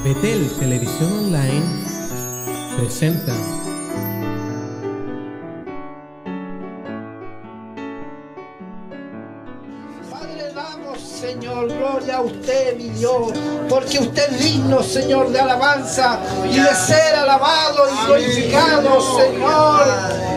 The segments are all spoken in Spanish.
Betel Televisión Online presenta Padre, damos, Señor, gloria a usted, mi Dios, porque usted es digno, Señor, de alabanza y de ser alabado y glorificado, Señor.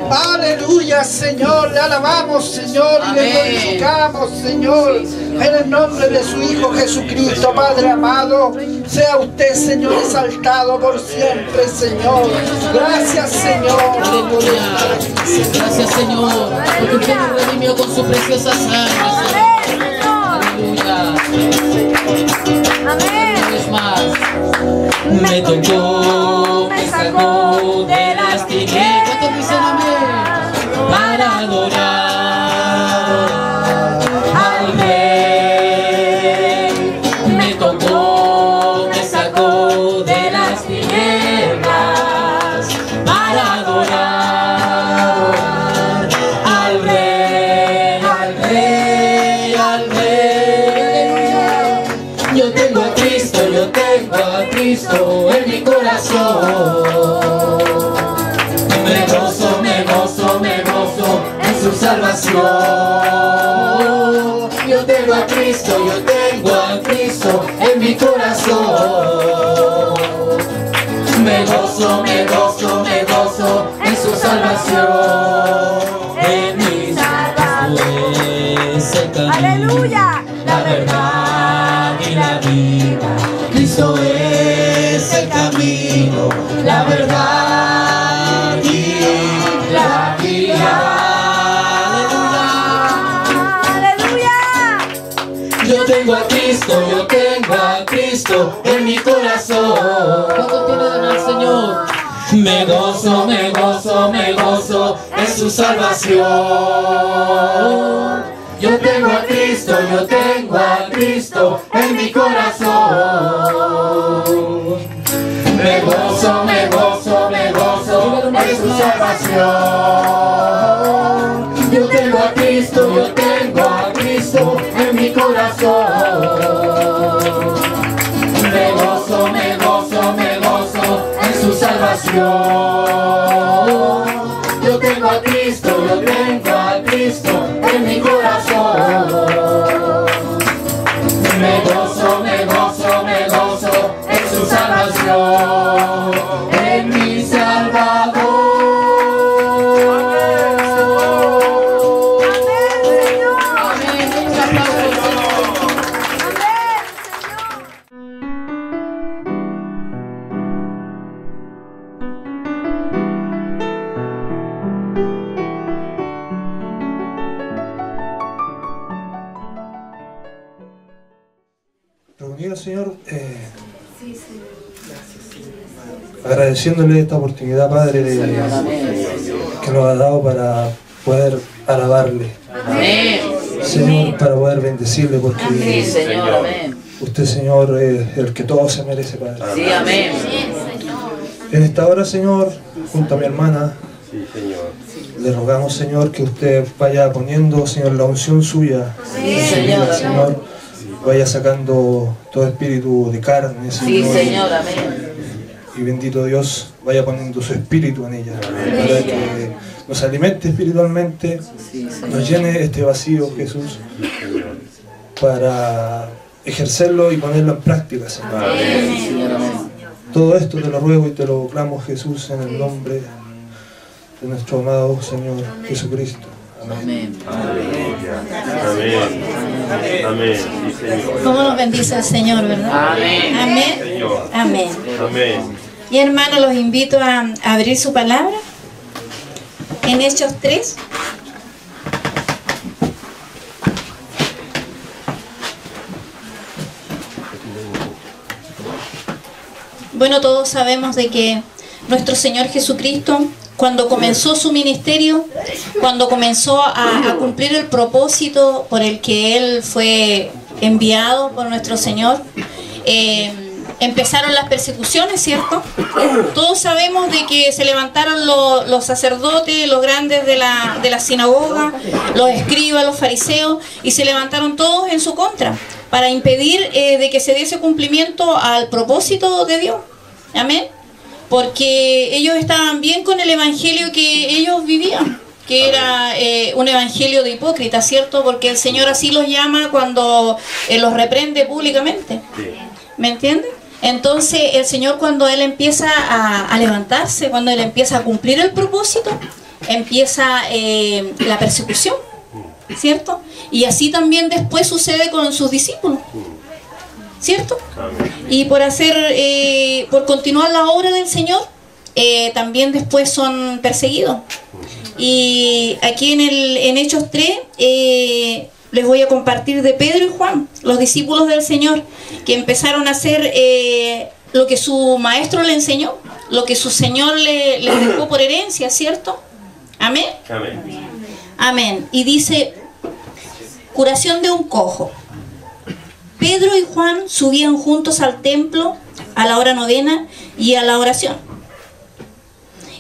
Aleluya, Señor, le alabamos, Señor, y le glorificamos, Señor, en el nombre de su Hijo Jesucristo. Padre amado, sea usted, Señor, exaltado por siempre, Señor. Gracias, Señor. Aleluya. Gracias, Señor, porque usted nos redimió con su preciosa sangre, Señor. Aleluya. Una vez más. Me tocó, me sacó de las tinieblas. ¿Cuántos dicen amén? Para adorar al Rey. Me tocó, me sacó de las tinieblas para adorar al Rey, al Rey, al Rey. Yo tengo a Cristo, yo tengo a Cristo en mi corazón. Me gozo, me gozo, me gozo en su salvación. Yo tengo a Cristo en mi corazón. Me gozo, me gozo, me gozo en su salvación. En mi salvación es el camino, ¡Aleluya! la verdad y la vida. Cristo es el camino, la verdad y la vida. ¡Aleluya! Yo tengo a Cristo en mi corazón. ¿Cuánto tiene de ganar, Señor? Me gozo, me gozo, me gozo en su salvación. Yo tengo a Cristo en mi corazón. Me gozo, me gozo, me gozo en su salvación. Yo tengo a Cristo en mi corazón. Me gozo, me gozo, me gozo en su salvación. Yo tengo a Cristo en mi corazón. Me gozo, me gozo, me gozo en su salvación, en mi Salvador. Amén. Un aplauso, Señor. Reunidos, Señor, agradeciéndole esta oportunidad, Padre, que nos ha dado para poder alabarle. Amén. Señor, para poder bendecirle, porque Sí, Señor. Amén. usted, Señor, es el que todo se merece, Padre. Sí, amén. En esta hora, Señor, junto a mi hermana, le rogamos, Señor, que usted vaya poniendo, Señor, la unción suya en su vida, Señor. Vaya sacando todo espíritu de carne, Sí, Señor. Señor. Amén. Y bendito Dios, vaya poniendo su espíritu en ella, para que nos alimente espiritualmente, Sí, Señor. nos llene este vacío, Jesús, para ejercerlo y ponerlo en práctica, Señor. Amén, Señor. Amén. Todo esto te lo ruego y te lo clamo, Jesús, en el nombre de nuestro amado Señor Jesucristo. Amén. Amén. Sí, Señor. ¿Cómo nos bendice el Señor, verdad? Amén. Amén. Señor. Amén. Amén. Y hermanos, los invito a abrir su palabra en Hechos 3. Bueno, todos sabemos de que nuestro Señor Jesucristo, cuando comenzó su ministerio, cuando comenzó a cumplir el propósito por el que Él fue enviado por nuestro Señor, empezaron las persecuciones, ¿cierto? Todos sabemos de que se levantaron los sacerdotes, los grandes de la sinagoga, los escribas, los fariseos, y se levantaron todos en su contra. para impedir de que se diese cumplimiento al propósito de Dios. Amén. Porque ellos estaban bien con el evangelio que ellos vivían, que era un evangelio de hipócritas, ¿cierto? Porque el Señor así los llama cuando los reprende públicamente. ¿Me entienden? Entonces el Señor, cuando Él empieza a levantarse, cuando Él empieza a cumplir el propósito, empieza la persecución, ¿cierto? Y así también después sucede con sus discípulos, ¿cierto? Y por continuar la obra del Señor, también después son perseguidos. Y aquí en Hechos 3 les voy a compartir de Pedro y Juan, los discípulos del Señor, que empezaron a hacer lo que su maestro le enseñó, lo que su Señor les dejó por herencia, ¿cierto? Amén. Amén. Amén. Y dice, curación de un cojo. Pedro y Juan subían juntos al templo a la hora novena y a la oración.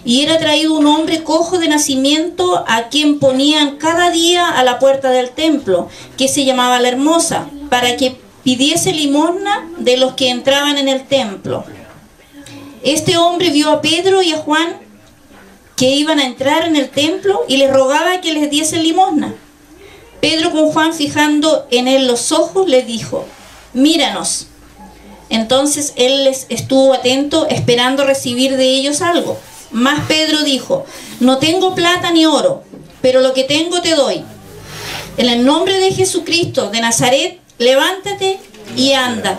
Y era traído un hombre cojo de nacimiento, a quien ponían cada día a la puerta del templo, que se llamaba La Hermosa, para que pidiese limosna de los que entraban en el templo. Este hombre vio a Pedro y a Juan que iban a entrar en el templo y les rogaba que les diesen limosna. Pedro, con Juan fijando en él los ojos, le dijo, míranos. Entonces él les estuvo atento, esperando recibir de ellos algo. Mas Pedro dijo, no tengo plata ni oro, pero lo que tengo te doy. En el nombre de Jesucristo de Nazaret, levántate y anda.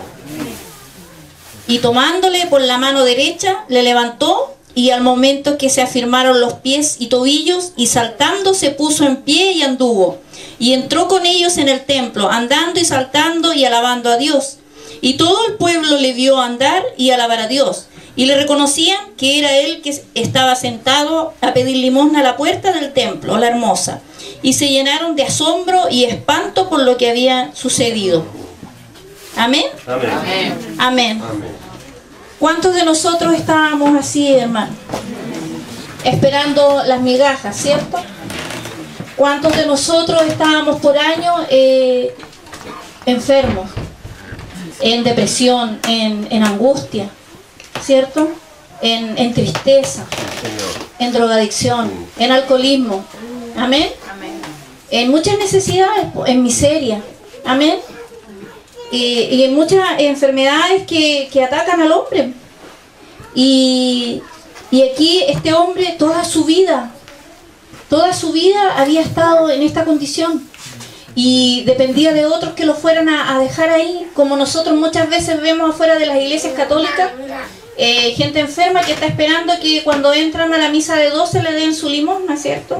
Y tomándole por la mano derecha, le levantó, y al momento que se afirmaron los pies y tobillos, y saltando se puso en pie y anduvo. Y entró con ellos en el templo, andando y saltando y alabando a Dios. Y todo el pueblo le vio andar y alabar a Dios. Y le reconocían que era él que estaba sentado a pedir limosna a la puerta del templo, La Hermosa. Y se llenaron de asombro y espanto por lo que había sucedido. ¿Amén? Amén. Amén. Amén. ¿Cuántos de nosotros estábamos así, hermano? Esperando las migajas, ¿cierto? ¿Cuántos de nosotros estábamos por años enfermos, en depresión, en angustia, ¿cierto? En tristeza, en drogadicción, en alcoholismo, amén, en muchas necesidades, en miseria, amén, y en muchas enfermedades que atacan al hombre. Y aquí este hombre toda su vida había estado en esta condición y dependía de otros que lo fueran a dejar ahí, como nosotros muchas veces vemos afuera de las iglesias católicas, gente enferma que está esperando que cuando entran a la misa de 12 le den su limosna, ¿cierto?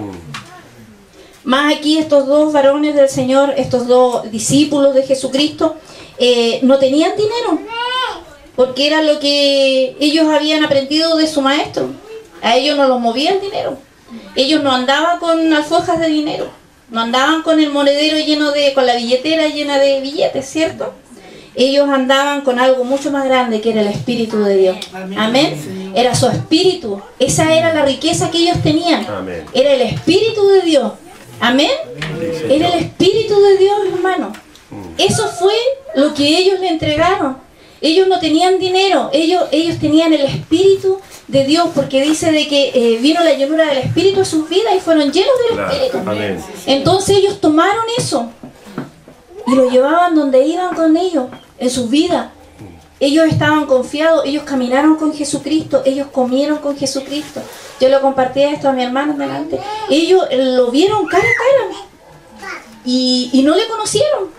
Más aquí estos dos varones del Señor, estos dos discípulos de Jesucristo, no tenían dinero, porque era lo que ellos habían aprendido de su maestro. A ellos no los movía el dinero. Ellos no andaban con alforjas de dinero, no andaban con el monedero con la billetera llena de billetes, ¿cierto? Ellos andaban con algo mucho más grande, que era el Espíritu de Dios. Amén. Era su Espíritu. Esa era la riqueza que ellos tenían. Amén. Era el Espíritu de Dios. Amén. Era el Espíritu de Dios, hermano. Eso fue lo que ellos le entregaron. Ellos no tenían dinero, ellos tenían el Espíritu de Dios, porque dice de que vino la llenura del Espíritu a sus vidas y fueron llenos del Espíritu. Amén. Entonces ellos tomaron eso y lo llevaban donde iban con ellos, en sus vidas. Ellos estaban confiados, ellos caminaron con Jesucristo, ellos comieron con Jesucristo. Yo lo compartí esto a mi hermano delante. Ellos lo vieron cara a cara y no le conocieron.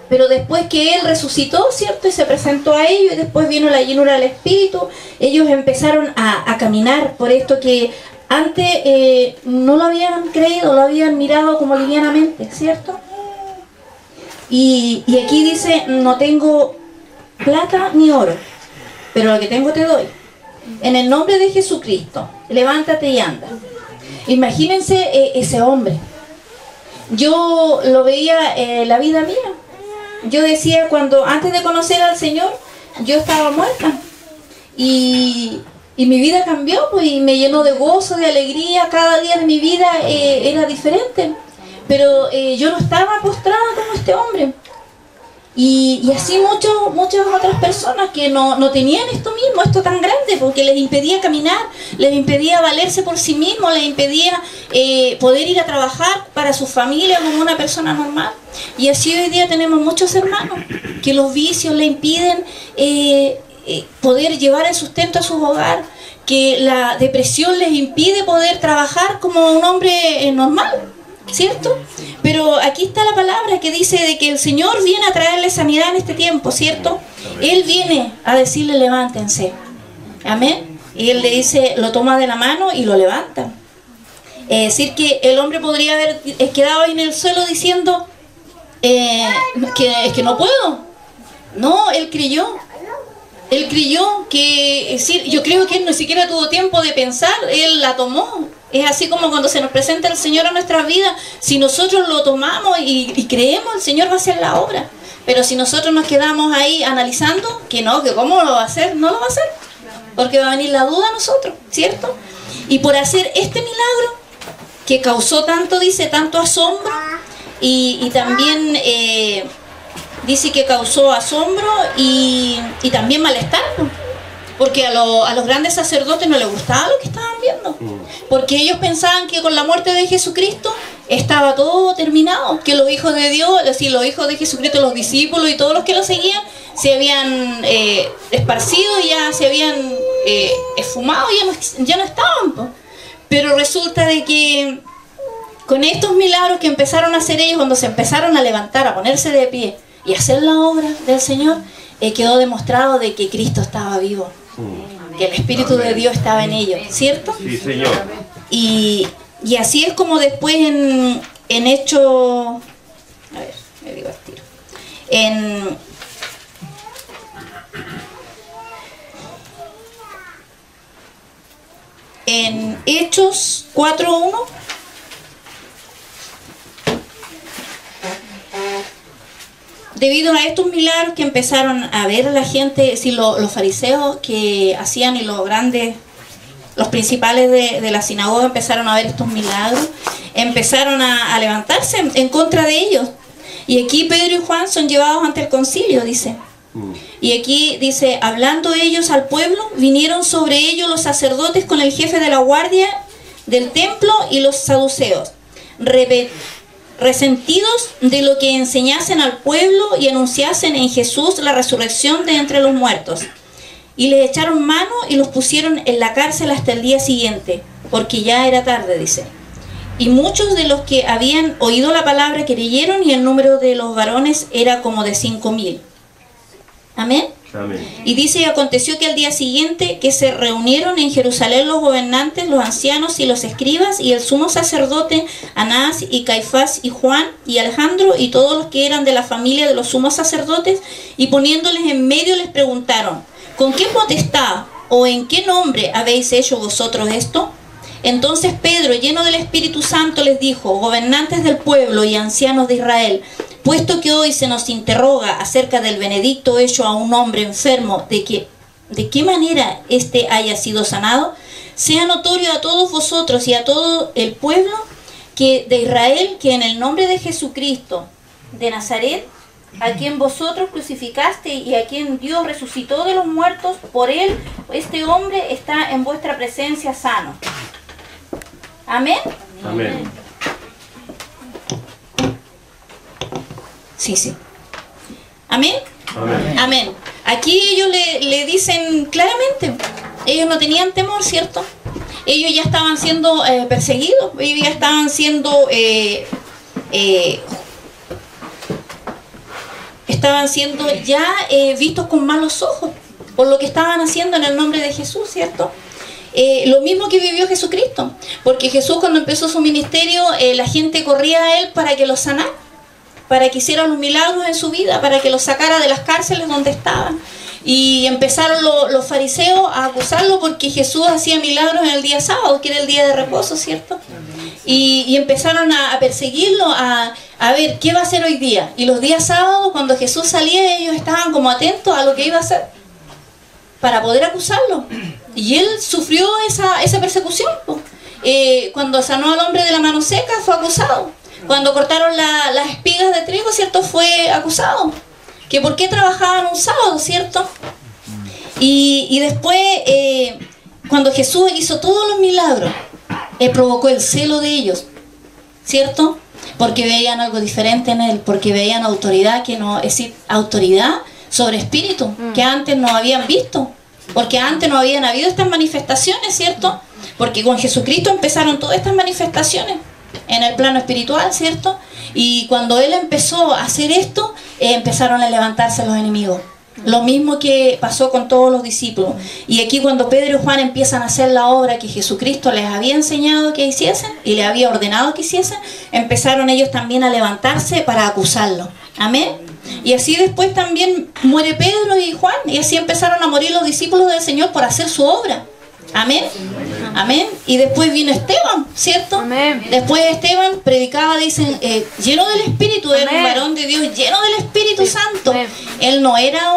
Pero después que Él resucitó, ¿cierto? Y se presentó a ellos, y después vino la llenura del Espíritu, ellos empezaron a caminar por esto que antes no lo habían creído, lo habían mirado como livianamente, ¿cierto? Y aquí dice, no tengo plata ni oro, pero lo que tengo te doy. En el nombre de Jesucristo, levántate y anda. Imagínense ese hombre. Yo lo veía la vida mía. Yo decía, antes de conocer al Señor, yo estaba muerta. Y mi vida cambió, pues, y me llenó de gozo, de alegría. Cada día de mi vida era diferente. Pero yo no estaba postrada como este hombre. Y así muchas otras personas que no tenían esto mismo, esto tan grande, porque les impedía caminar, les impedía valerse por sí mismos, les impedía poder ir a trabajar para su familia como una persona normal. Y así hoy día tenemos muchos hermanos que los vicios les impiden poder llevar el sustento a su hogar, que la depresión les impide poder trabajar como un hombre normal, ¿cierto? Pero aquí está la palabra que dice de que el Señor viene a traerle sanidad en este tiempo, ¿cierto? Él viene a decirle levántense, amén. Y Él le dice, lo toma de la mano y lo levanta. Es decir, que el hombre podría haber quedado ahí en el suelo diciendo que no puedo. No, él creyó. Él creyó que, es decir, yo creo que él ni siquiera tuvo tiempo de pensar, él la tomó. Es así como cuando se nos presenta el Señor a nuestras vidas, si nosotros lo tomamos y creemos, el Señor va a hacer la obra. Pero si nosotros nos quedamos ahí analizando, que no, que cómo lo va a hacer, no lo va a hacer. Porque va a venir la duda a nosotros, ¿cierto? Y por hacer este milagro, que causó tanto, dice, tanto asombro, y también dice que causó asombro y también malestar, ¿no? Porque a los grandes sacerdotes no les gustaba lo que estaban viendo, porque ellos pensaban que con la muerte de Jesucristo estaba todo terminado, que los hijos de Dios, es decir, los hijos de Jesucristo, los discípulos y todos los que lo seguían, se habían esparcido y ya se habían esfumado, ya no estaban, pues. Pero resulta de que con estos milagros que empezaron a hacer ellos, cuando se empezaron a levantar, a ponerse de pie y hacer la obra del Señor, quedó demostrado de que Cristo estaba vivo, que el Espíritu de Dios estaba en ellos, ¿cierto? Sí, Señor. Y así es como después en Hechos, a ver, me digo al tiro, en Hechos 4:1, debido a estos milagros que empezaron a ver la gente, si los fariseos que hacían y los principales de la sinagoga empezaron a ver estos milagros, empezaron a levantarse en contra de ellos. Y aquí Pedro y Juan son llevados ante el concilio, dice. Y aquí dice, hablando ellos al pueblo, vinieron sobre ellos los sacerdotes con el jefe de la guardia del templo y los saduceos, resentidos de lo que enseñasen al pueblo y anunciasen en Jesús la resurrección de entre los muertos. Y les echaron mano y los pusieron en la cárcel hasta el día siguiente, porque ya era tarde, dice. Y muchos de los que habían oído la palabra creyeron, y el número de los varones era como de 5.000. Amén. Amén. Y dice, y aconteció que al día siguiente que se reunieron en Jerusalén los gobernantes, los ancianos y los escribas, y el sumo sacerdote Anás y Caifás y Juan y Alejandro y todos los que eran de la familia de los sumos sacerdotes, y poniéndoles en medio les preguntaron, ¿con qué potestad o en qué nombre habéis hecho vosotros esto? Entonces Pedro, lleno del Espíritu Santo, les dijo, gobernantes del pueblo y ancianos de Israel, puesto que hoy se nos interroga acerca del benedicto hecho a un hombre enfermo, de qué manera éste haya sido sanado, sea notorio a todos vosotros y a todo el pueblo que de Israel, que en el nombre de Jesucristo de Nazaret, a quien vosotros crucificaste y a quien Dios resucitó de los muertos, por él este hombre está en vuestra presencia sano. Amén. Amén. Sí, sí. Amén. Amén. Amén. Aquí ellos le dicen claramente, ellos no tenían temor, ¿cierto? Ellos ya estaban siendo perseguidos, ellos ya estaban siendo vistos con malos ojos por lo que estaban haciendo en el nombre de Jesús, ¿cierto? Lo mismo que vivió Jesucristo, porque Jesús cuando empezó su ministerio, la gente corría a él para que lo sanara, para que hiciera los milagros en su vida, para que lo sacara de las cárceles donde estaban. Y empezaron los fariseos a acusarlo porque Jesús hacía milagros en el día sábado, que era el día de reposo, ¿cierto? Y empezaron a perseguirlo, a ver qué va a hacer hoy día. Y los días sábados, cuando Jesús salía, ellos estaban como atentos a lo que iba a hacer para poder acusarlo. Y él sufrió esa persecución. Cuando sanó al hombre de la mano seca, fue acusado. Cuando cortaron las espigas de trigo, ¿cierto? Fue acusado. que por qué trabajaban un sábado, ¿cierto? Y después, cuando Jesús hizo todos los milagros, provocó el celo de ellos, ¿cierto? Porque veían algo diferente en él, porque veían autoridad, que no, es decir, autoridad sobre espíritu, que antes no habían visto, porque antes no habían habido estas manifestaciones, ¿cierto? Porque con Jesucristo empezaron todas estas manifestaciones en el plano espiritual, ¿cierto? Y cuando Él empezó a hacer esto, empezaron a levantarse los enemigos. Lo mismo que pasó con todos los discípulos. Y aquí cuando Pedro y Juan empiezan a hacer la obra que Jesucristo les había enseñado que hiciesen y les había ordenado que hiciesen, empezaron ellos también a levantarse para acusarlo. Amén. Y así después también muere Pedro y Juan, y así empezaron a morir los discípulos del Señor por hacer su obra. Amén. Amén. Y después vino Esteban, ¿cierto? Amén. Después Esteban predicaba, dicen, lleno del Espíritu, era un varón de Dios lleno del Espíritu Santo. Amén. Él no era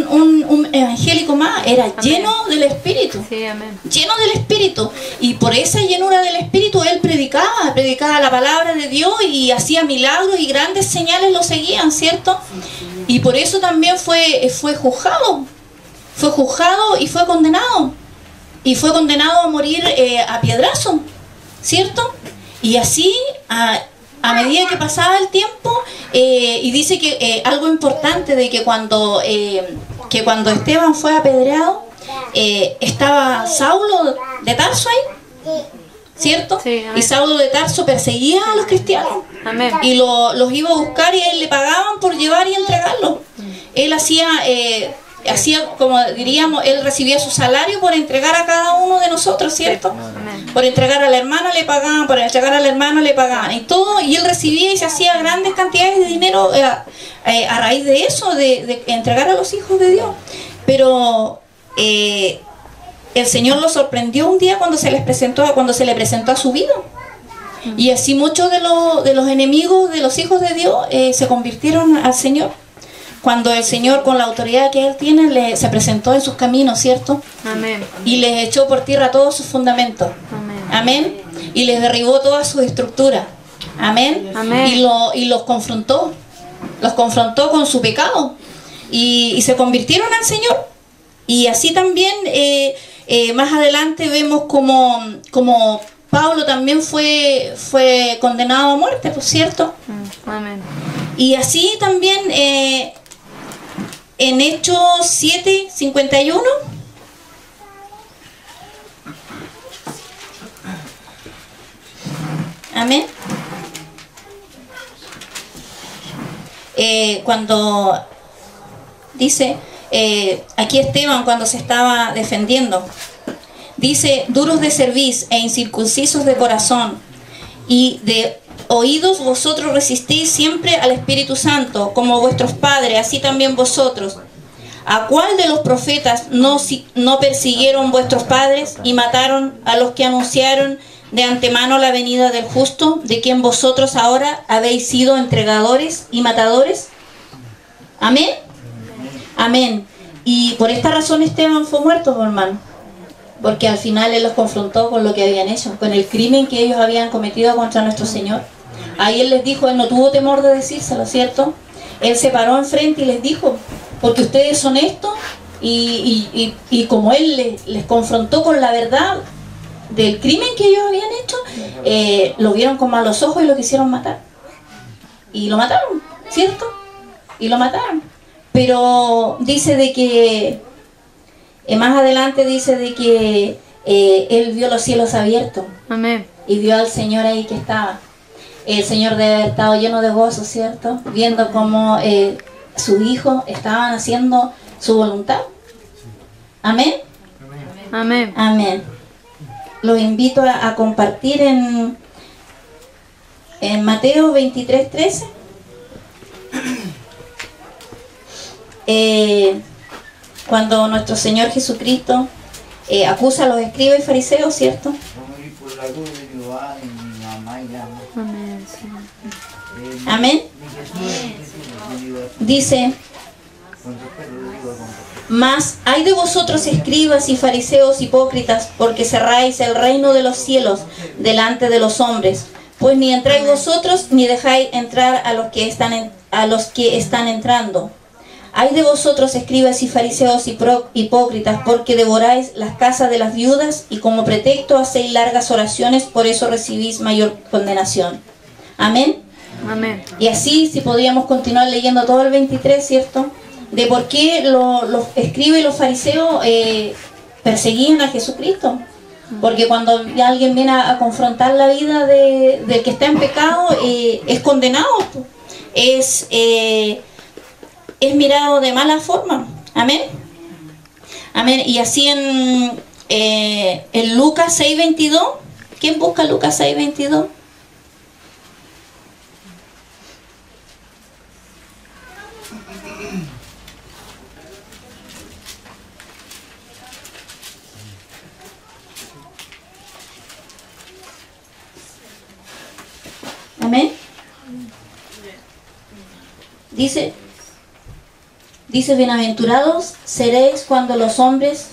un evangélico más, era lleno del Espíritu. Sí, amén. Lleno del Espíritu. Y por esa llenura del Espíritu él predicaba la palabra de Dios y hacía milagros y grandes señales lo seguían, ¿cierto? Y por eso también fue juzgado. Fue juzgado y fue condenado. Y fue condenado a morir a piedrazo, ¿cierto? Y así, a medida que pasaba el tiempo, y dice que algo importante de que cuando Esteban fue apedreado, estaba Saulo de Tarso ahí, ¿cierto? Sí, amén. Y Saulo de Tarso perseguía a los cristianos. Amén. Y los iba a buscar y a él le pagaban por llevar y entregarlo. Él hacía como diríamos, él recibía su salario por entregar a cada uno de nosotros, ¿cierto? Amén. Por entregar a la hermana le pagaban, por entregar al hermano le pagaban, y todo, y él recibía y se hacía grandes cantidades de dinero a raíz de eso, de entregar a los hijos de Dios. Pero el Señor lo sorprendió un día cuando se le presentó a su vida. Y así muchos de los enemigos de los hijos de Dios se convirtieron al Señor. Cuando el Señor, con la autoridad que Él tiene, se presentó en sus caminos, ¿cierto? Amén. Y les echó por tierra todos sus fundamentos. Amén. Amén. Y les derribó todas sus estructuras. Amén. Amén. Y los confrontó. Los confrontó con su pecado. Y se convirtieron al Señor. Y así también, más adelante vemos como Pablo también fue condenado a muerte, ¿por cierto? Amén. Y así también en Hechos 7:51 amén. Cuando dice aquí Esteban, cuando se estaba defendiendo, dice: duros de cerviz e incircuncisos de corazón y de oídos, vosotros resistís siempre al Espíritu Santo, como vuestros padres, así también vosotros. ¿A cuál de los profetas no persiguieron vuestros padres y mataron a los que anunciaron de antemano la venida del justo, de quien vosotros ahora habéis sido entregadores y matadores? Amén. Amén. Y por esta razón Esteban fue muerto, hermano, porque al final él los confrontó con lo que habían hecho, con el crimen que ellos habían cometido contra nuestro Señor. Ahí él les dijo, él no tuvo temor de decírselo, ¿cierto? Él se paró enfrente y les dijo, porque ustedes son esto, y como él les confrontó con la verdad del crimen que ellos habían hecho, lo vieron con malos ojos y lo quisieron matar. Y lo mataron, ¿cierto? Y lo mataron. Pero dice de que, más adelante dice de que él vio los cielos abiertos. Amén. Y vio al Señor ahí que estaba. El Señor debe haber estado lleno de gozo, ¿cierto? Viendo cómo sus hijos estaban haciendo su voluntad. Amén. Amén. Amén. Los invito a compartir en Mateo 23:13. Cuando nuestro Señor Jesucristo acusa a los escribas y fariseos, ¿cierto? Amén. Amén. Dice: mas hay de vosotros, escribas y fariseos hipócritas, porque cerráis el reino de los cielos delante de los hombres, pues ni entráis vosotros ni dejáis entrar a los que están entrando. Ay de vosotros, escribas y fariseos hipócritas, porque devoráis las casas de las viudas y como pretexto hacéis largas oraciones, por eso recibís mayor condenación. Amén. Amén. Y así, si podríamos continuar leyendo todo el 23, ¿cierto? De por qué los escribas y los fariseos perseguían a Jesucristo. Porque cuando alguien viene a confrontar la vida del que está en pecado, es condenado, es mirado de mala forma. Amén. Amén. Y así en Lucas 6:22, ¿quién busca Lucas 6:22? Amén. Dice, bienaventurados seréis cuando los hombres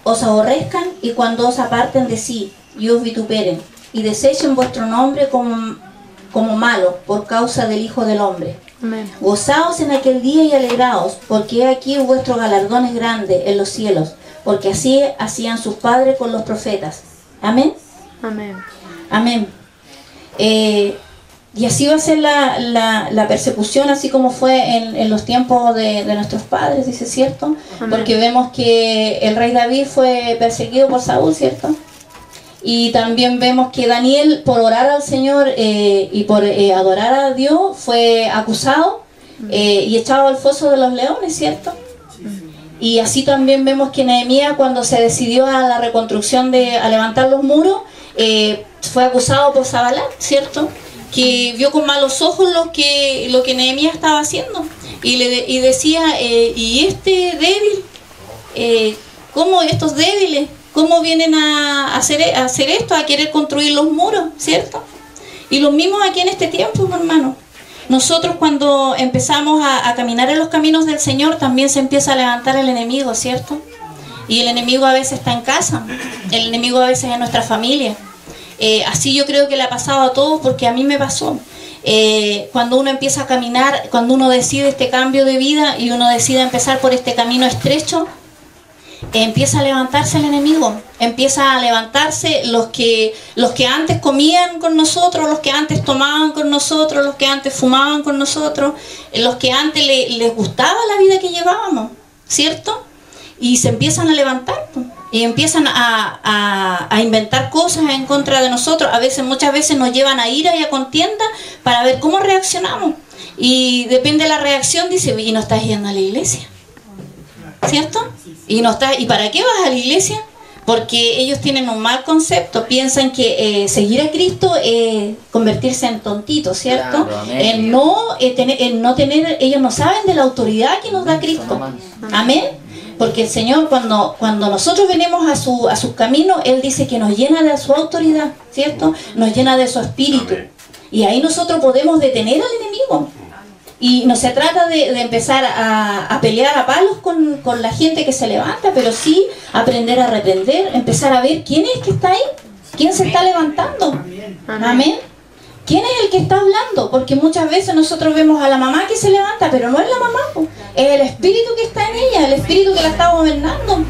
os aborrezcan y cuando os aparten de sí y os vituperen y desechen vuestro nombre como malo por causa del Hijo del Hombre. Amén. Gozaos en aquel día y alegraos, porque aquí vuestro galardón es grande en los cielos, porque así hacían sus padres con los profetas. Amén. Amén. Amén. Y así va a ser la persecución, así como fue en los tiempos de nuestros padres, dice, ¿cierto? Amén. Porque vemos que el rey David fue perseguido por Saúl, ¿cierto? Y también vemos que Daniel, por orar al Señor y por adorar a Dios, fue acusado y echado al foso de los leones, ¿cierto? Y así también vemos que Nehemías, cuando se decidió a la reconstrucción a levantar los muros, fue acusado por Sanbalat, ¿cierto? Que vio con malos ojos lo que Nehemías estaba haciendo y decía, y este débil, ¿cómo estos débiles? ¿Cómo vienen a hacer esto, a querer construir los muros, ¿cierto? Y lo mismo aquí en este tiempo, hermano. Nosotros cuando empezamos a caminar en los caminos del Señor, también se empieza a levantar el enemigo, ¿cierto? Y el enemigo a veces está en casa, el enemigo a veces en nuestra familia. Así yo creo que le ha pasado a todos, porque a mí me pasó. Cuando uno empieza a caminar, cuando uno decide este cambio de vida y uno decide empezar por este camino estrecho, empieza a levantarse el enemigo, empieza a levantarse los que antes comían con nosotros, los que antes tomaban con nosotros, los que antes fumaban con nosotros, los que antes les gustaba la vida que llevábamos, ¿cierto? Y se empiezan a levantar y empiezan a inventar cosas en contra de nosotros. Muchas veces nos llevan a ira y a contienda para ver cómo reaccionamos, y depende de la reacción, dice, y no estás yendo a la iglesia, ¿cierto? ¿Y para qué vas a la iglesia? Porque ellos tienen un mal concepto, piensan que seguir a Cristo es convertirse en tontitos, ¿cierto? Ellos no saben de la autoridad que nos da Cristo. Amén. Porque el Señor, cuando nosotros venimos a sus caminos, Él dice que nos llena de su autoridad, ¿cierto? Nos llena de su espíritu. Y ahí nosotros podemos detener al enemigo. Y no se trata de empezar a pelear a palos con la gente que se levanta, pero sí aprender a reprender, empezar a ver quién es que está ahí, quién se está levantando. Amén. ¿Quién es el que está hablando? Porque muchas veces nosotros vemos a la mamá que se levanta, pero no es la mamá, es el espíritu que está en ella, el espíritu que la está gobernando.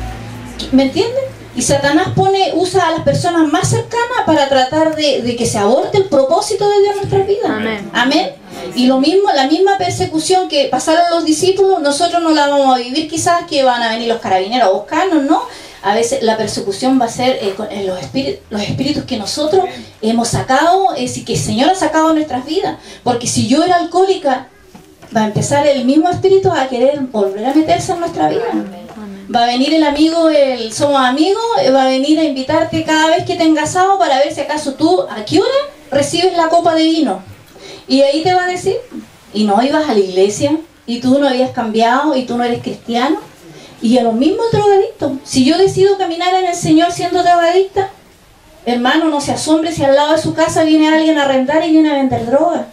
¿Me entienden? Y Satanás usa a las personas más cercanas para tratar de que se aborte el propósito de Dios en nuestras vidas. Amén. Amén. Y la misma persecución que pasaron los discípulos, nosotros no la vamos a vivir, quizás que van a venir los carabineros a buscarnos, ¿no? A veces la persecución va a ser los espíritus que nosotros hemos sacado, que el Señor ha sacado de nuestras vidas. Porque si yo era alcohólica, va a empezar el mismo espíritu a querer volver a meterse en nuestra vida. Va a venir el amigo, somos amigos, va a venir a invitarte cada vez que tengas asado para ver si acaso tú, ¿a qué hora recibes la copa de vino? Y ahí te va a decir, y no ibas a la iglesia, y tú no habías cambiado, y tú no eres cristiano. Y a lo mismo el drogadicto. Si yo decido caminar en el Señor siendo drogadicta, hermano, no se asombre si al lado de su casa viene alguien a arrendar y viene a vender droga.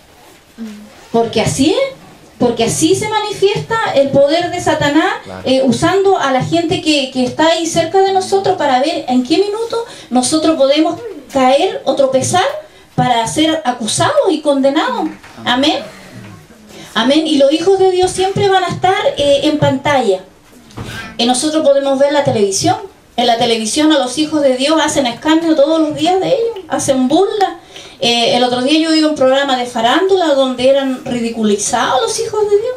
Porque así es. Porque así se manifiesta el poder de Satanás, usando a la gente que está ahí cerca de nosotros para ver en qué minuto nosotros podemos caer o tropezar para ser acusados y condenados. Amén. Amén. Y los hijos de Dios siempre van a estar en pantalla. Nosotros podemos ver la televisión. En la televisión a los hijos de Dios hacen escarnio todos los días de ellos, hacen burla. El otro día yo vi un programa de farándula donde eran ridiculizados los hijos de Dios.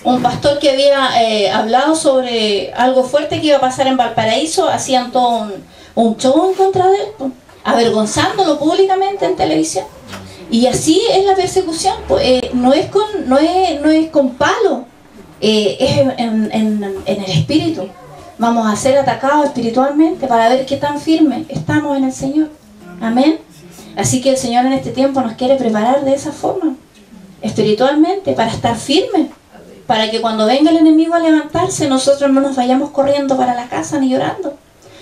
Un pastor que había hablado sobre algo fuerte que iba a pasar en Valparaíso, hacían todo un show en contra de él, avergonzándolo públicamente en televisión. Y así es la persecución, pues, no es con palo, es en el espíritu. Vamos a ser atacados espiritualmente para ver qué tan firmes estamos en el Señor. Amén. Así que el Señor en este tiempo nos quiere preparar de esa forma, espiritualmente, para estar firmes, para que cuando venga el enemigo a levantarse, nosotros no nos vayamos corriendo para la casa ni llorando,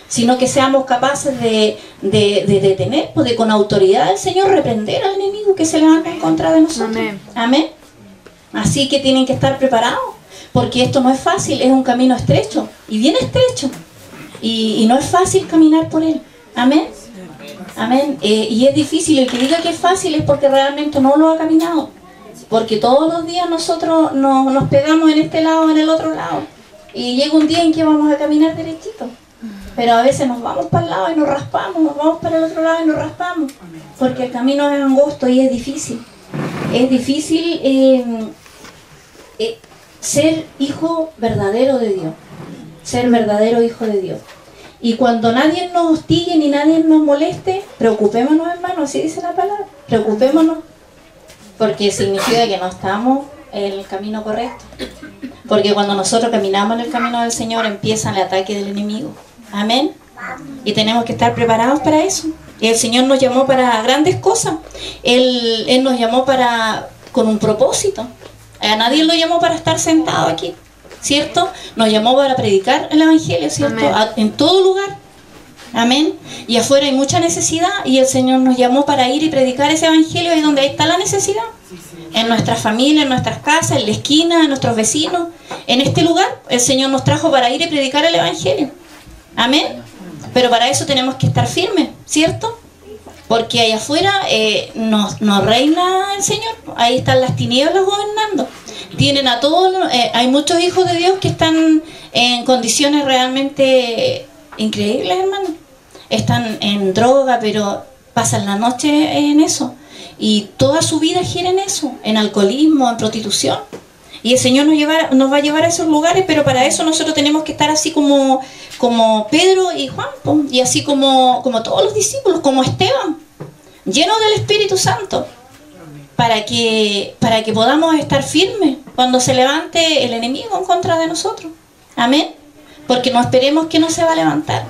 sino que seamos capaces de detener, pues, de con autoridad del Señor reprender al enemigo que se levanta en contra de nosotros. Amén. Amén. Así que tienen que estar preparados, porque esto no es fácil, es un camino estrecho, y bien estrecho, y no es fácil caminar por él. Amén. Amén. Y es difícil, el que diga que es fácil es porque realmente no lo ha caminado, porque todos los días nosotros nos pegamos en este lado, en el otro lado, y llega un día en que vamos a caminar derechito, pero a veces nos vamos para el lado y nos raspamos, nos vamos para el otro lado y nos raspamos, porque el camino es angosto y es difícil. Es difícil ser hijo verdadero de Dios, ser verdadero hijo de Dios. Y cuando nadie nos hostigue ni nadie nos moleste, preocupémonos, hermanos, así dice la palabra, preocupémonos, porque significa que no estamos en el camino correcto. Porque cuando nosotros caminamos en el camino del Señor, empieza el ataque del enemigo. Amén. Y tenemos que estar preparados para eso. Y el Señor nos llamó para grandes cosas. Él nos llamó con un propósito. A nadie lo llamó para estar sentado aquí, ¿cierto? Nos llamó para predicar el Evangelio, ¿cierto? En todo lugar. Amén. Y afuera hay mucha necesidad y el Señor nos llamó para ir y predicar ese Evangelio ahí donde está la necesidad. En nuestras familias, en nuestras casas, en la esquina, en nuestros vecinos. En este lugar el Señor nos trajo para ir y predicar el Evangelio. Amén. Pero para eso tenemos que estar firmes, ¿cierto? Porque allá afuera nos reina el Señor. Ahí están las tinieblas gobernando. Tienen a todos, hay muchos hijos de Dios que están en condiciones realmente increíbles, hermano. Están en droga, pero pasan la noche en eso. Y toda su vida gira en eso, en alcoholismo, en prostitución. Y el Señor nos va a llevar a esos lugares, pero para eso nosotros tenemos que estar así como Pedro y Juan, y así como todos los discípulos, como Esteban, llenos del Espíritu Santo, para que podamos estar firmes cuando se levante el enemigo en contra de nosotros. Amén. Porque no esperemos que no se va a levantar,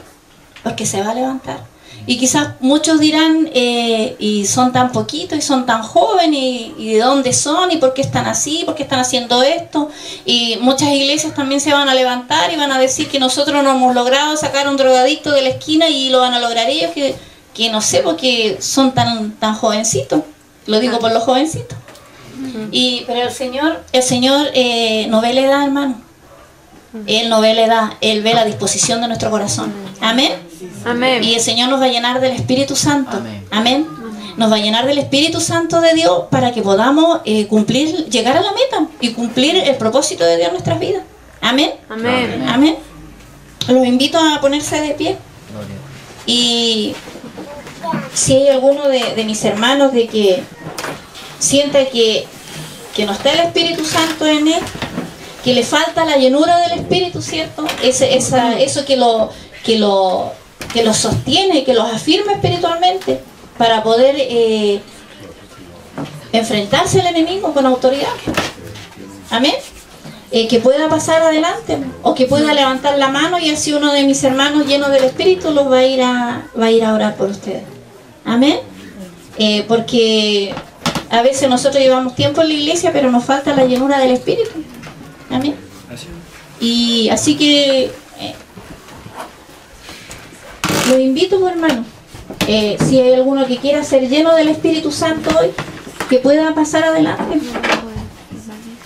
porque se va a levantar. Y quizás muchos dirán, y son tan poquitos, y son tan jóvenes, y de dónde son, y por qué están así, por qué están haciendo esto. Y muchas iglesias también se van a levantar y van a decir que nosotros no hemos logrado sacar a un drogadicto de la esquina y lo van a lograr ellos, que no sé, porque son tan jovencitos. Lo digo por los jovencitos. Pero el Señor no ve la edad, hermano. Él no ve la edad, Él ve la disposición de nuestro corazón. Amén. Amén. Y el Señor nos va a llenar del Espíritu Santo. Amén. Nos va a llenar del Espíritu Santo de Dios para que podamos llegar a la meta y cumplir el propósito de Dios en nuestras vidas. Amén. Amén. Amén. Los invito a ponerse de pie. Y si hay alguno de mis hermanos de que sienta que no está el Espíritu Santo en él, que le falta la llenura del Espíritu, ¿cierto? Eso que los sostiene, que los afirma espiritualmente para poder enfrentarse al enemigo con autoridad. Amén. Que pueda pasar adelante o que pueda levantar la mano y así uno de mis hermanos llenos del Espíritu los va a ir a orar por ustedes. Amén. Porque a veces nosotros llevamos tiempo en la iglesia pero nos falta la llenura del Espíritu. Amén. Y así que los invito, pues, hermano, si hay alguno que quiera ser lleno del Espíritu Santo hoy, que pueda pasar adelante.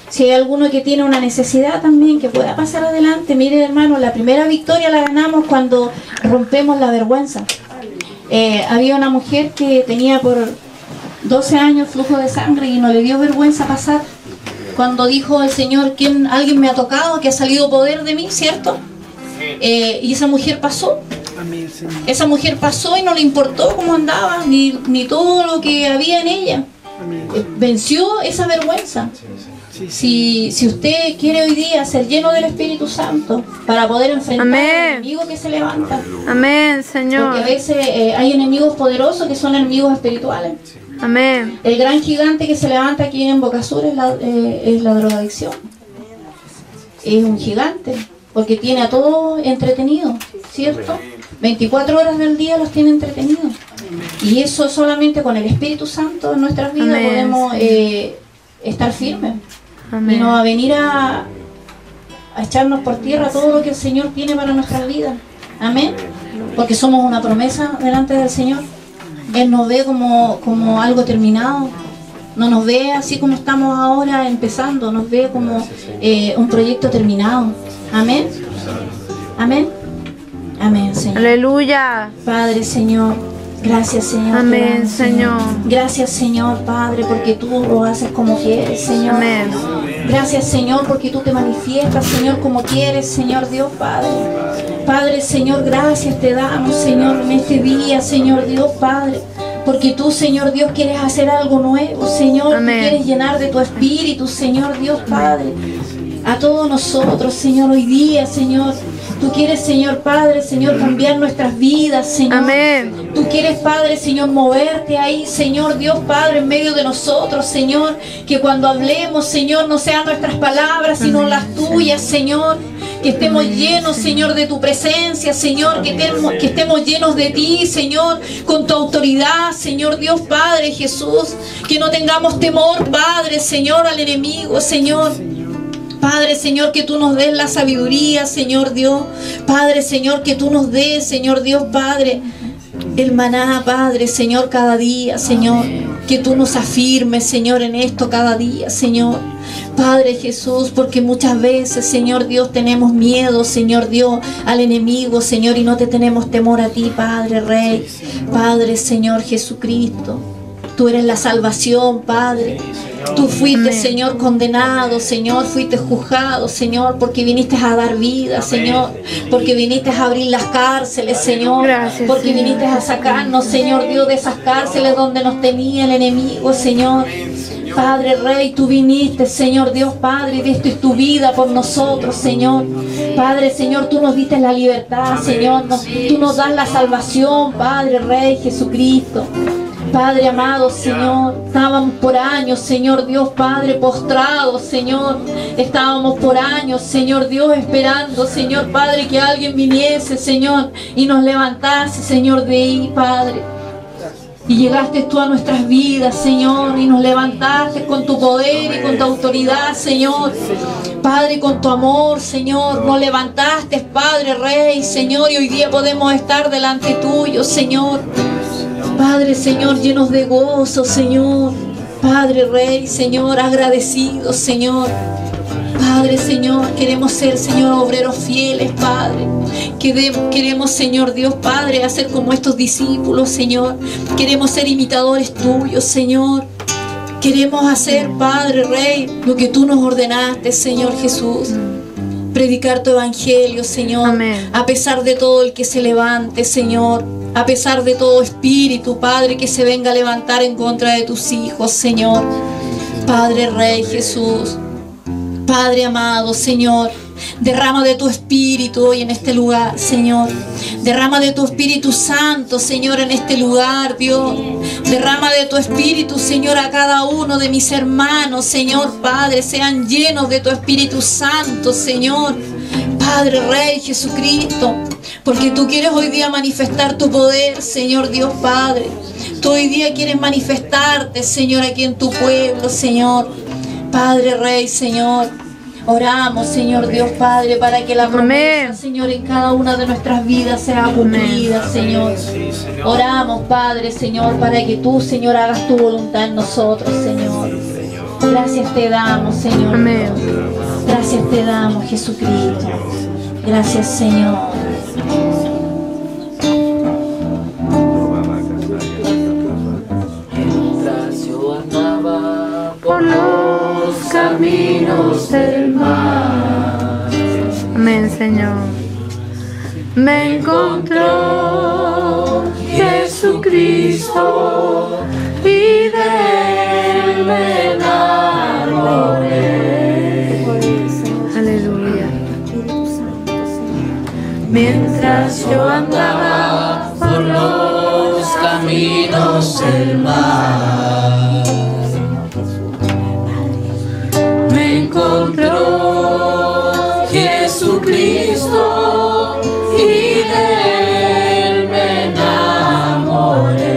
Si hay alguno que tiene una necesidad también, que pueda pasar adelante. Mire, hermano, la primera victoria la ganamos cuando rompemos la vergüenza. Había una mujer que tenía por 12 años flujo de sangre y no le dio vergüenza pasar. cuando dijo el Señor, alguien me ha tocado, que ha salido poder de mí, ¿cierto? Y esa mujer pasó. Esa mujer pasó y no le importó cómo andaba, ni todo lo que había en ella. Venció esa vergüenza. Si usted quiere hoy día ser lleno del Espíritu Santo para poder enfrentar al enemigo que se levanta. Amén, Señor. Porque a veces hay enemigos poderosos que son enemigos espirituales. Amén. El gran gigante que se levanta aquí en Boca Sur es la drogadicción. Es un gigante, porque tiene a todos entretenidos, ¿cierto? 24 horas del día los tiene entretenidos. Y eso solamente con el Espíritu Santo en nuestras vidas podemos estar firmes. Y no va a venir a echarnos por tierra todo lo que el Señor tiene para nuestras vidas. Amén. Porque somos una promesa delante del Señor. Él nos ve como algo terminado. No nos ve así como estamos ahora empezando. Nos ve como un proyecto terminado. Amén. Amén. Amén, Señor. Aleluya. Padre, Señor. Gracias, Señor. Amén, Señor. Gracias, Señor, Padre, porque tú lo haces como quieres, Señor. Amén. Gracias, Señor, porque tú te manifiestas, Señor, como quieres, Señor Dios, Padre. Padre, Señor, gracias te damos, Señor, en este día, Señor Dios, Padre. Porque tú, Señor Dios, quieres hacer algo nuevo, Señor. Amén. Tú quieres llenar de tu espíritu, Señor Dios, Padre. A todos nosotros, Señor, hoy día, Señor. Tú quieres, Señor Padre, Señor, cambiar nuestras vidas, Señor. Amén. Tú quieres, Padre, Señor, moverte ahí, Señor Dios, Padre, en medio de nosotros, Señor. Que cuando hablemos, Señor, no sean nuestras palabras, sino las tuyas, Señor. Que estemos llenos, Señor, de tu presencia, Señor. Que estemos llenos de ti, Señor, con tu autoridad, Señor Dios, Padre Jesús. Que no tengamos temor, Padre, Señor, al enemigo, Señor. Padre, Señor, que tú nos des la sabiduría, Señor Dios. Padre, Señor, que tú nos des, Señor Dios, Padre, el maná, Padre, Señor, cada día, Señor. Que tú nos afirmes, Señor, en esto cada día, Señor. Padre Jesús, porque muchas veces, Señor Dios, tenemos miedo, Señor Dios, al enemigo, Señor, y no te tenemos temor a ti, Padre, Rey. Padre, Señor Jesucristo. Tú eres la salvación, Padre. Tú fuiste, Señor, condenado, Señor, fuiste juzgado, Señor, porque viniste a dar vida, Señor, porque viniste a abrir las cárceles, Señor, Gracias, porque Señor. viniste a sacarnos, Señor Dios, de esas cárceles donde nos tenía el enemigo, Señor. Padre Rey, tú viniste, Señor Dios, Padre, y diste tu vida por nosotros, Señor. Padre, Señor, tú nos diste la libertad, Señor, tú nos das la salvación, Padre Rey Jesucristo. Padre amado, Señor, estábamos por años, Señor Dios, Padre, postrados, Señor. Estábamos por años, Señor Dios, esperando, Señor Padre, que alguien viniese, Señor, y nos levantase, Señor, de ahí, Padre. Y llegaste tú a nuestras vidas, Señor, y nos levantaste con tu poder y con tu autoridad, Señor. Padre, con tu amor, Señor, nos levantaste, Padre Rey, Señor, y hoy día podemos estar delante tuyo, Señor. Padre, Señor, llenos de gozo, Señor. Padre, Rey, Señor, agradecidos, Señor. Padre, Señor, queremos ser, Señor, obreros fieles, Padre. Queremos, Señor Dios, Padre, hacer como estos discípulos, Señor. Queremos ser imitadores tuyos, Señor. Queremos hacer, Padre, Rey, lo que tú nos ordenaste, Señor Jesús. Predicar tu evangelio, Señor. Amén. A pesar de todo el que se levante, Señor. A pesar de todo espíritu, Padre, que se venga a levantar en contra de tus hijos, Señor. Padre Rey Jesús. Padre amado, Señor. Derrama de tu espíritu hoy en este lugar, Señor. Derrama de tu Espíritu Santo, Señor, en este lugar, Dios. Derrama de tu Espíritu, Señor, a cada uno de mis hermanos, Señor, Padre. Sean llenos de tu Espíritu Santo, Señor. Padre Rey Jesucristo. Porque tú quieres hoy día manifestar tu poder, Señor Dios Padre. Tú hoy día quieres manifestarte, Señor, aquí en tu pueblo, Señor. Padre Rey, Señor. Oramos, Señor Dios Padre, para que la promesa, Señor, en cada una de nuestras vidas sea cumplida, Señor. Oramos, Padre, Señor, para que tú, Señor, hagas tu voluntad en nosotros, Señor. Gracias te damos, Señor. Amén. Gracias te damos, Jesucristo. Gracias, Señor. Mientras yo andaba por los caminos del mar. Amén, Señor. Me encontró Jesucristo y de él me enamoré. Aleluya. Mientras yo andaba por los caminos del mar, me encontró Jesucristo y de él me enamoré.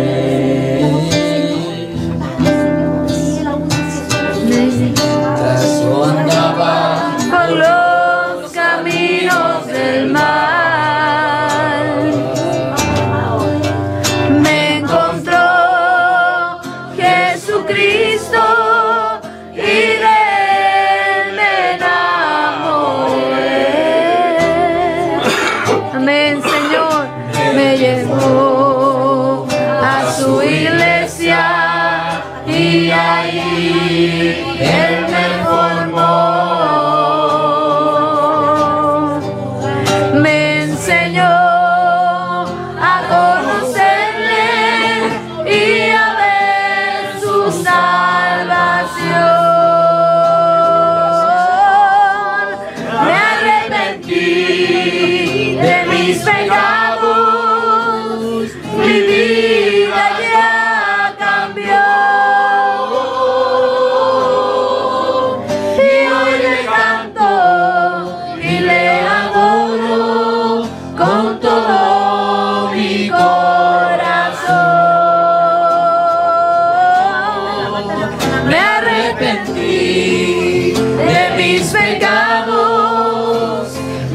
Mientras yo andaba por los caminos del mar, me encontró Jesucristo y de él me enamoré. Amén, Señor. Me llevó a su iglesia y ahí él me formó. Me enseñó a conocerle y a ver su salvación. Me arrepentí de mis pecados, mi vida ya cambió. Y hoy le canto y le adoro con todo mi corazón. Me arrepentí de mis pecados,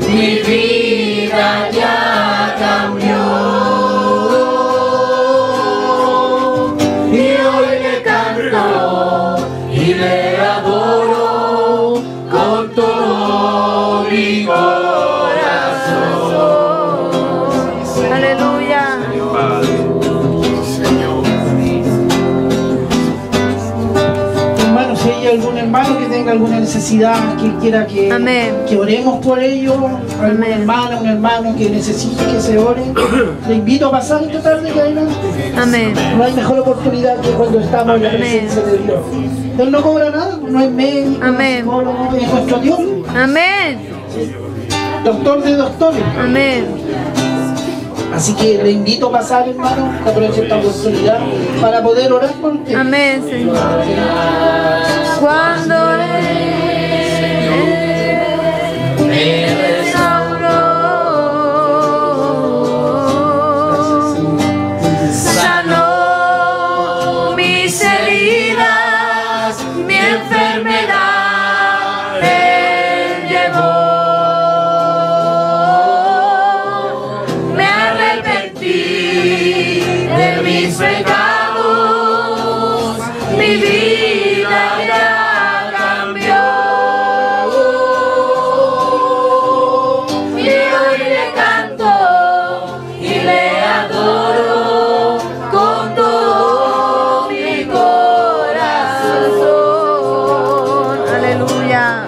mi vida ya cambió. Y hoy le canto y le adoro con todo mi corazón. Aleluya. Hermanos, si hay algún hermano que tenga alguna necesidad, que quiera que, Amén. que oremos por ello, alguna Amén. hermana, un hermano que necesite que se ore, le invito a pasar esta tarde que adelante. Amén. No hay mejor oportunidad que cuando estamos en la Amén. presencia de Dios. Él no cobra nada, no es médico, no es Amén. psicólogo, es nuestro Dios, Amén. doctor de doctores. Amén. Así que le invito a pasar, hermano, que aproveche esta oportunidad para poder orar por usted. Amén, Señor. Cuando Él me restauró, sanó mis heridas, mi enfermedad Él llevó. Me arrepentí de mis pecados, mi vida ya cambió. Y hoy le canto y le adoro con todo mi corazón. Aleluya.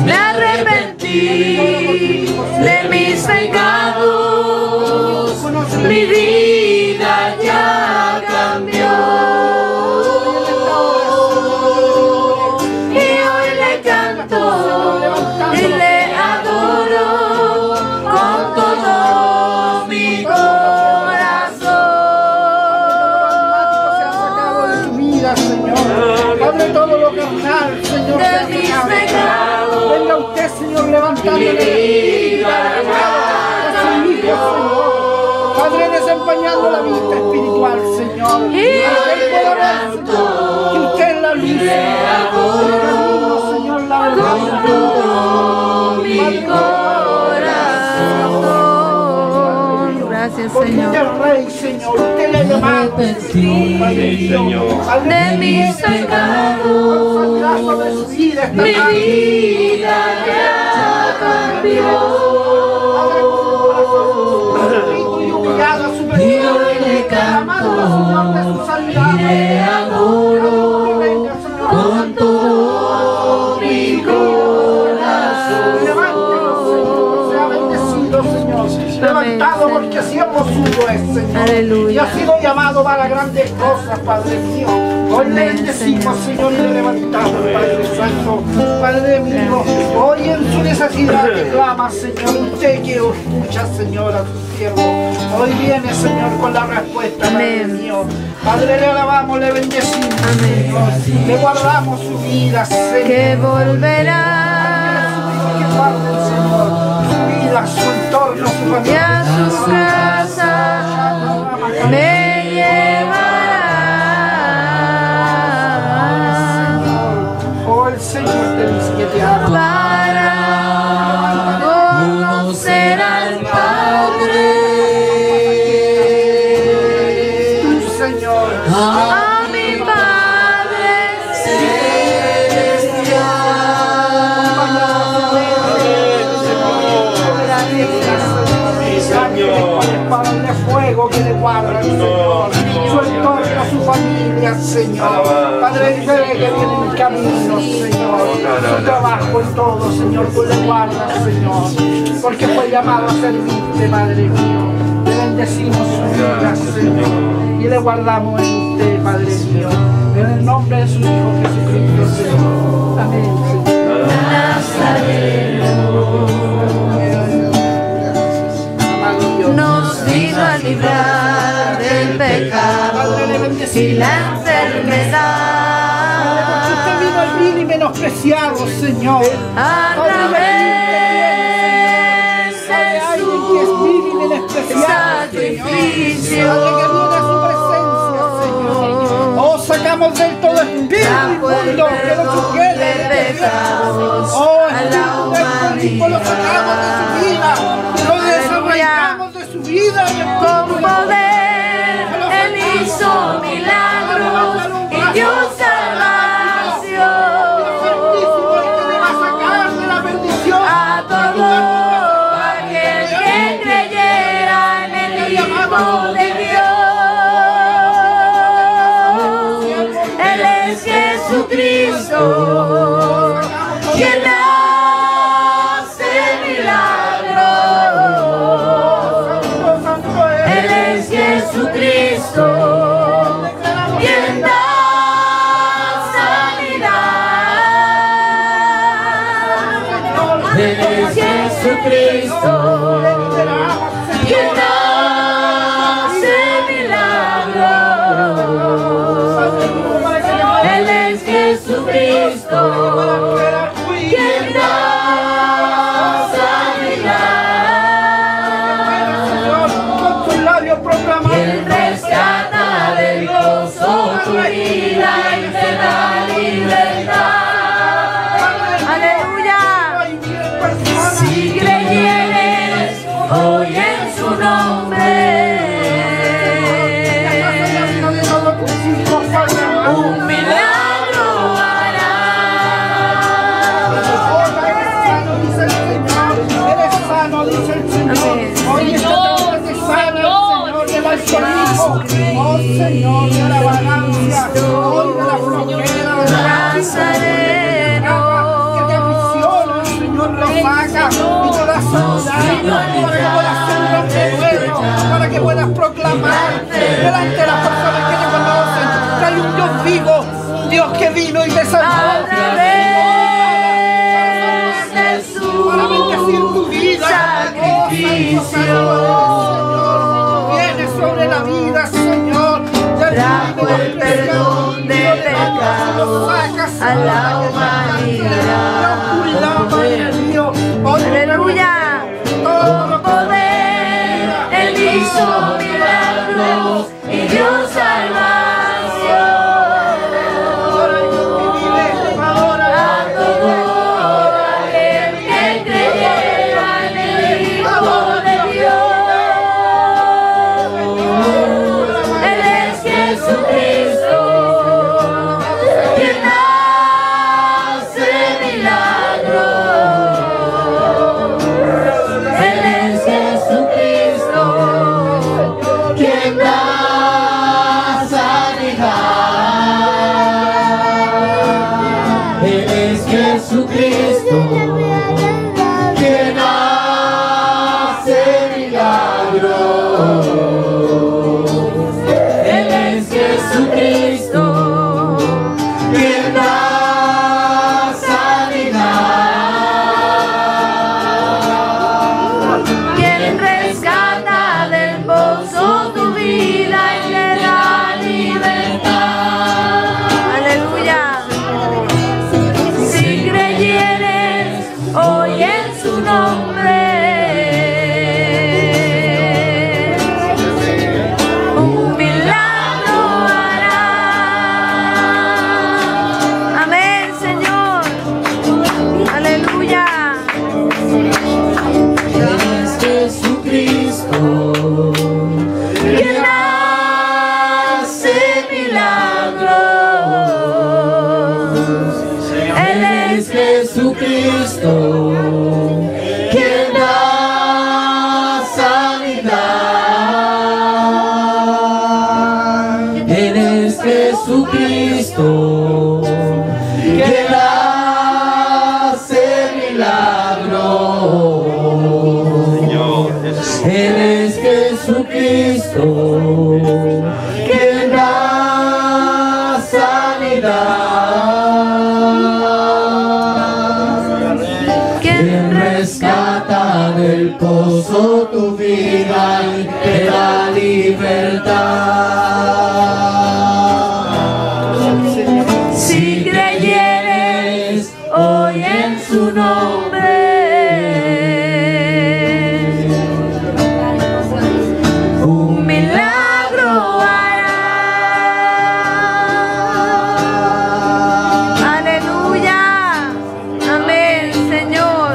Me arrepentí de mis pecados, mi vida ya cambió. Y hoy le canto y le adoro con todo mi corazón. Vida, Señor. Padre, todo lo carnal, Señor, De sea mis sacado. pecados, Venga usted, Señor, levantándole. Padre, desempeñando la vista espiritual, Señor. Y Que hoy usted pueda ver, levanto Señor, que usted es la luz. El camino, Señor, la verdad. con todo mi corazón. Gracias, Porque usted Señor. es Rey, Señor. Usted le llamado. arrepentí De mis pecados, De su vida esta mi tarde. vida ya cambió. Y hoy le canto y le adoro con todo mi corazón. levantado Señor. porque siervo suyo es, Señor. Aleluya. Y ha sido llamado para grandes cosas, Padre mío. Hoy le bendecimos, Señor, y le levantamos, Padre Santo. Padre mío, hoy en su necesidad que clama, Señor, usted que escucha, Señor, a su siervo. Hoy viene, Señor, con la respuesta, Padre Amén. mío. Padre, le alabamos, le bendecimos, Amén. Señor. Le guardamos su vida, Señor. Que volverá Que guarden, Señor, su vida, su entorno, su y familia. a su casa me llevará. Oh, el Señor te dice que te ama. Para conocer al Padre, Tu Señor. a mi Padre Para el fuego que le guarda, Señor. Su entorno, su familia, Señor. Padre, dice que viene en camino, Señor. Su trabajo en todo, Señor, tú le guardas, Señor. Porque fue llamado a servirte, Padre mío. Le bendecimos su vida, Señor. Y le guardamos en usted, Padre mío. En el nombre de su Hijo Jesucristo, Señor. Amén, Señor. nos vino a librar del pecado y la enfermedad. Usted vino al vil y menospreciado, Señor. A través de Alguien que es vil y su menospreciado, sacrificio, Padre, que viene a su presencia, Señor. Oh, sacamos del todo espíritu inmundo que lo sujete de pecados Oh, a la espíritu del lo sacamos de su vida, lo desarraigamos de su vida. con poder Él hizo milagros y dio salvación a todo aquel que creyera en el Hijo de Dios. Él es Jesucristo, quien hace milagros. Él es Jesucristo, quien da sanidad. Él es Jesucristo, quien hace milagros. Él es Jesucristo, quien da sanidad. Con tus labios proclamamos. Él rescata del gozo tu vida y te da libertad. Aleluya. Si creyeres hoy en su nombre, un milagro hará. Eres sano, dice el Señor. Hoy esta tarde te sana el Señor del alcoholismo. Oh Señor, de la vagancia. Hoy de la flojera, de la Nazareno. que te aprisiona, el Señor lo saca y te da sanidad para que puedas ser un hombre nuevo, para que puedas proclamar delante de las personas que te conocen que hay un Dios vivo, un Dios que vino y te salvó. A través de su Para bendecir tu vida, sacrificio, viene sobre la vida, Señor, trajo el perdón de pecados a la humanidad. Aleluya. Con poder Él hizo milagros y dio salvación a todo aquel que creyera en el Hijo de Dios. gozo tu vida y te da libertad. Si creyeres hoy en su nombre, un milagro hará. Aleluya. Amén, Señor.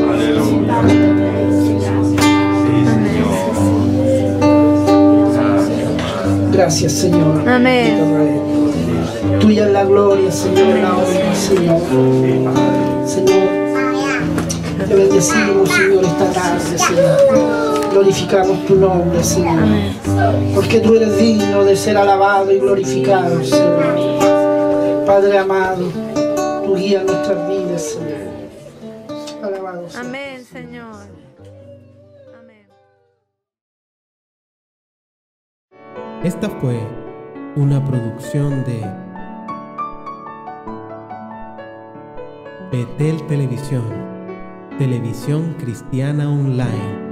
Aleluya. Gracias, Señor. Amén. Tuya es la gloria, Señor, la honra, Señor. Señor, te bendecimos, Señor, esta tarde, Señor. Glorificamos tu nombre, Señor. Porque tú eres digno de ser alabado y glorificado, Señor. Padre amado, tú guías nuestras vidas, Señor. Alabado, Señor. Amén, Señor. Amén. Esta fue una producción de Betel Televisión, televisión cristiana online.